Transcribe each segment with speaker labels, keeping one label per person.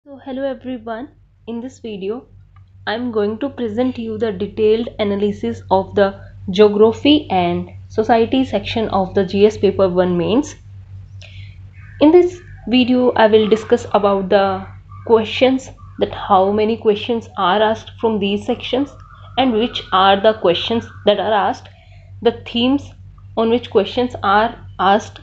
Speaker 1: So hello everyone, in this video I am going to present you the detailed analysis of the geography and society section of the GS paper 1 mains. In this video I will discuss about the questions, that how many questions are asked from these sections and which are the questions that are asked, the themes on which questions are asked,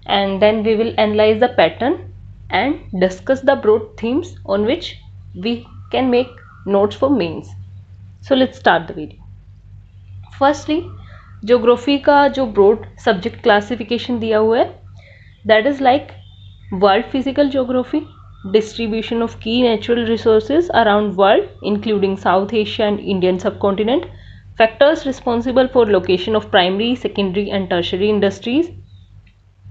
Speaker 1: and then we will analyze the pattern and discuss the broad themes on which we can make notes for mains. So let's start the video. Firstly, geography का जो broad subject classification दिया हुआ है, that is like world physical geography, distribution of key natural resources around world including South Asia and Indian subcontinent, factors responsible for location of primary, secondary and tertiary industries,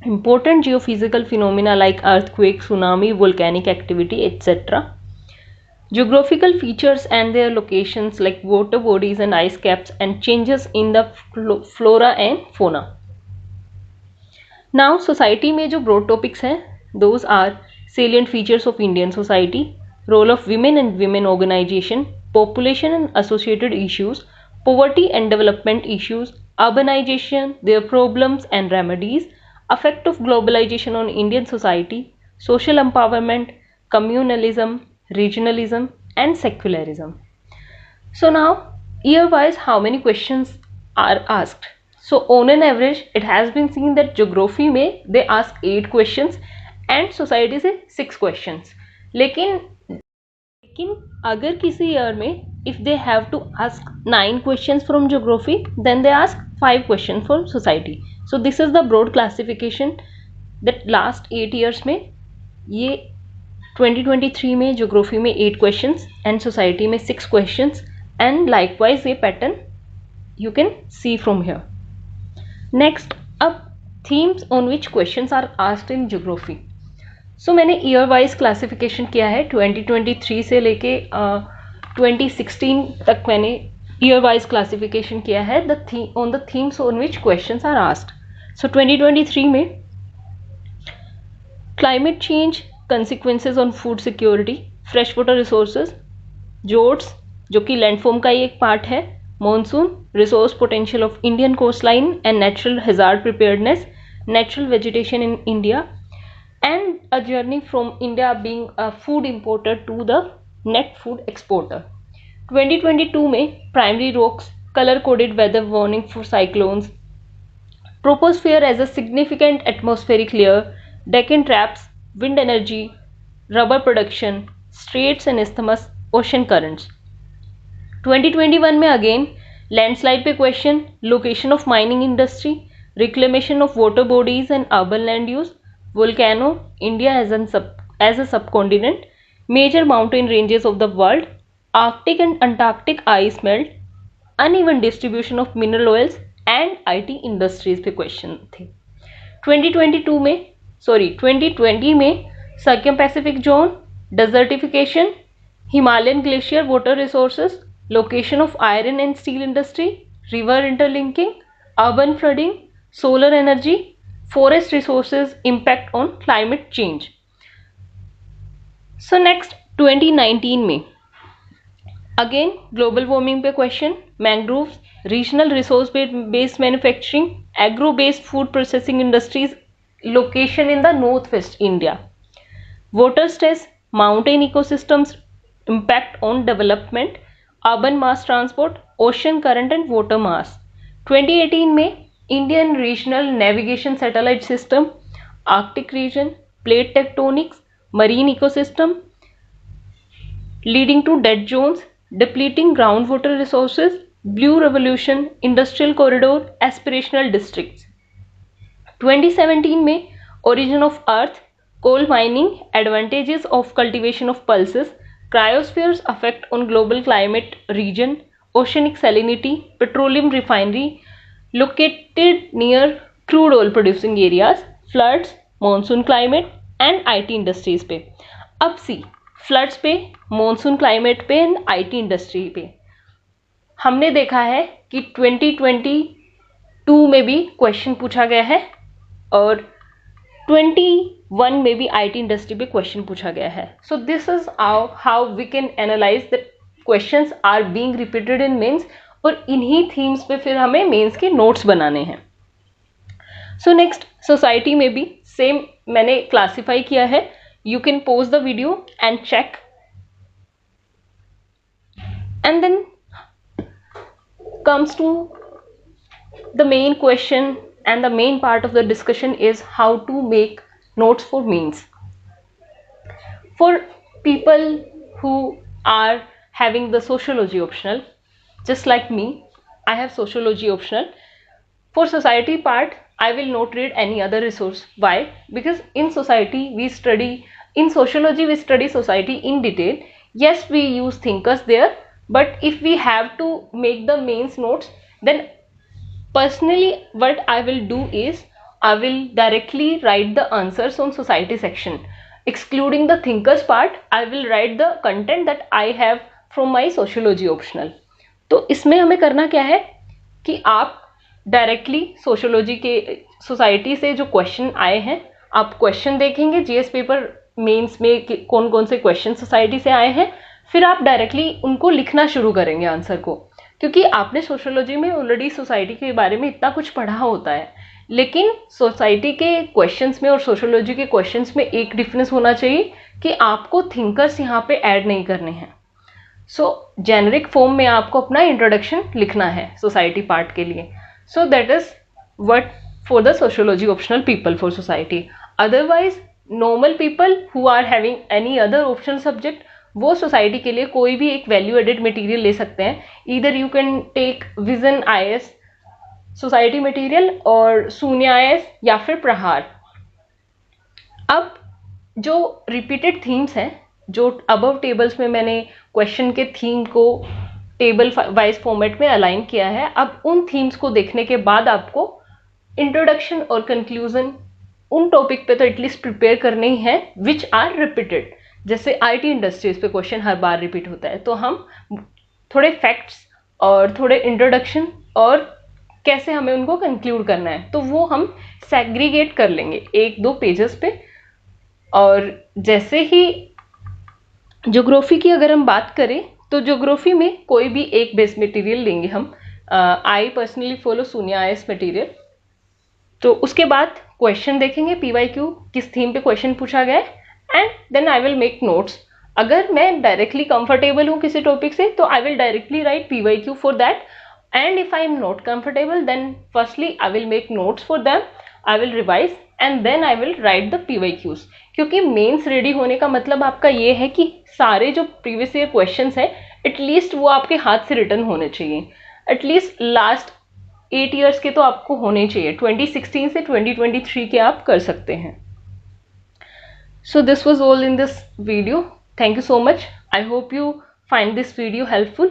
Speaker 1: important geophysical phenomena like earthquake, tsunami, volcanic activity, etc. Geographical features and their locations like water bodies and ice caps and changes in the flora and fauna. Now society में जो broad topics हैं, those are salient features of Indian society, role of women and women organization, population and associated issues, poverty and development issues, urbanization, their problems and remedies, effect of globalization on Indian society, social empowerment, communalism, regionalism and secularism. So now year wise how many questions are asked? So on an average it has been seen that geography में they ask 8 questions and society से 6 questions. लेकिन अगर किसी year में if they have to ask 9 questions from geography then they ask 5 questions from society. So this is the broad classification that last 8 years में ये 2023 में geography में 8 questions and society में 6 questions and likewise ये pattern you can see from here. Next अब themes on which questions are asked in geography. So मैंने year wise classification किया है 2023 से लेके 2016 तक मैंने ईयर वाइज क्लासिफिकेशन किया है on the themes on which questions are asked. So 2023 में climate change consequences on food security, fresh water resources, जोट्स जो कि लैंडफॉर्म का ही एक पार्ट है, monsoon, resource potential of Indian coast line and natural hazard preparedness, natural vegetation in India and a journey from India being a food importer to the net food exporter. 2022 में primary rocks, color coded weather warning for cyclones, troposphere as a significant atmospheric layer, Deccan traps, wind energy, rubber production, straits and isthmus, ocean currents. 2021 में again landslide पे question, location of mining industry, reclamation of water bodies and urban land use, volcano, India as a subcontinent, major mountain ranges of the world, Arctic and Antarctic ice melt, uneven distribution of mineral oils and IT industries पे question थे. 2020 में circum Pacific zone, desertification, Himalayan glacier water resources, location of iron and steel industry, river interlinking, urban flooding, solar energy, forest resources impact on climate change. So next 2019 में again global warming पे question, mangroves, regional resource based manufacturing, agro based food processing industries, location in the northwest India, water stress, mountain ecosystems impact on development, urban mass transport, ocean current and water mass. 2018 में Indian regional navigation satellite system, Arctic region, plate tectonics, marine ecosystem leading to dead zones, depleting groundwater resources, blue revolution, industrial corridor, aspirational districts. 2017 में origin of earth, coal mining, advantages of cultivation of pulses, cryosphere's effect on global climate region, oceanic salinity, petroleum refinery located near crude oil producing areas, floods, monsoon climate and IT industries पे. अब सी floods पे, monsoon climate पे and IT industry पे हमने देखा है कि 2022 में भी क्वेश्चन पूछा गया है और 21 1 में भी IT इंडस्ट्री पे क्वेश्चन पूछा गया है. So this is how we can analyse the questions are being repeated in mains, और इन्हीं थीम्स पे फिर हमें मेंस के नोट्स बनाने हैं. सो नेक्स्ट, सोसाइटी में भी सेम मैंने क्लासिफाई किया है. You can pause the video and check, and then comes to the main question, and the main part of the discussion is how to make notes for means. For people who are having the sociology optional, just like me, I have sociology optional. For society part, I will not read any other resource. Why? Because in society we study, in sociology we study society in detail. Yes, we use thinkers there, but if we have to make the mains notes, then personally what I will do is I will directly write the answers on society section. Excluding the thinkers part, I will write the content that I have from my sociology optional. तो इसमें हमें करना क्या है कि आप directly sociology के society से जो क्वेश्चन आए हैं, आप क्वेश्चन देखेंगे जीएस पेपर मेंस में कौन कौन से क्वेश्चन सोसाइटी से आए हैं, फिर आप डायरेक्टली उनको लिखना शुरू करेंगे आंसर को. क्योंकि आपने सोशियोलॉजी में ऑलरेडी सोसाइटी के बारे में इतना कुछ पढ़ा होता है, लेकिन सोसाइटी के क्वेश्चंस में और सोशियोलॉजी के क्वेश्चंस में एक डिफरेंस होना चाहिए कि आपको थिंकर्स यहाँ पे ऐड नहीं करने हैं. सो जेनरिक फॉर्म में आपको अपना इंट्रोडक्शन लिखना है सोसाइटी पार्ट के लिए. So that is what for the sociology optional people for society. Otherwise normal people who are having any other optional subject, वो सोसाइटी के लिए कोई भी एक वैल्यू एडेड मटेरियल ले सकते हैं. Either you can take Vision IAS society material और शून्य IAS या फिर प्रहार. अब जो रिपीटेड थीम्स हैं, जो अबव टेबल्स में मैंने क्वेश्चन के थीम को टेबल वाइज फॉर्मेट में अलाइन किया है, अब उन थीम्स को देखने के बाद आपको इंट्रोडक्शन और कंक्लूजन उन टॉपिक पे तो एटलीस्ट प्रिपेयर करने ही है विच आर रिपीटेड. जैसे IT इंडस्ट्रीज पे क्वेश्चन हर बार रिपीट होता है, तो हम थोड़े फैक्ट्स और थोड़े इंट्रोडक्शन और कैसे हमें उनको कंक्लूड करना है, तो वो हम सेग्रीगेट कर लेंगे 1-2 पेजेस पे. और जैसे ही ज्योग्राफी की अगर हम बात करें, तो ज्योग्राफी में कोई भी एक बेस मटेरियल लेंगे हम. आई पर्सनली फॉलो शून्य IAS मटेरियल. तो उसके बाद क्वेश्चन देखेंगे PYQ किस थीम पे क्वेश्चन पूछा गया है, and then I will make notes. अगर मैं डायरेक्टली कंफर्टेबल हूँ किसी टॉपिक से, तो I will directly write PYQ for that. And if I am not comfortable, then firstly I will make notes for them, I will revise and then I will write the PYQs. क्योंकि mains ready होने का मतलब आपका ये है कि सारे जो प्रीवियस ईयर क्वेश्चंस हैं एटलीस्ट वो आपके हाथ से रिटर्न होने चाहिए. एटलीस्ट लास्ट 8 ईयर्स के तो आपको होने चाहिए. 2016 से 2023 के आप कर सकते हैं. So this was all in this video. Thank you so much. I hope you find this video helpful.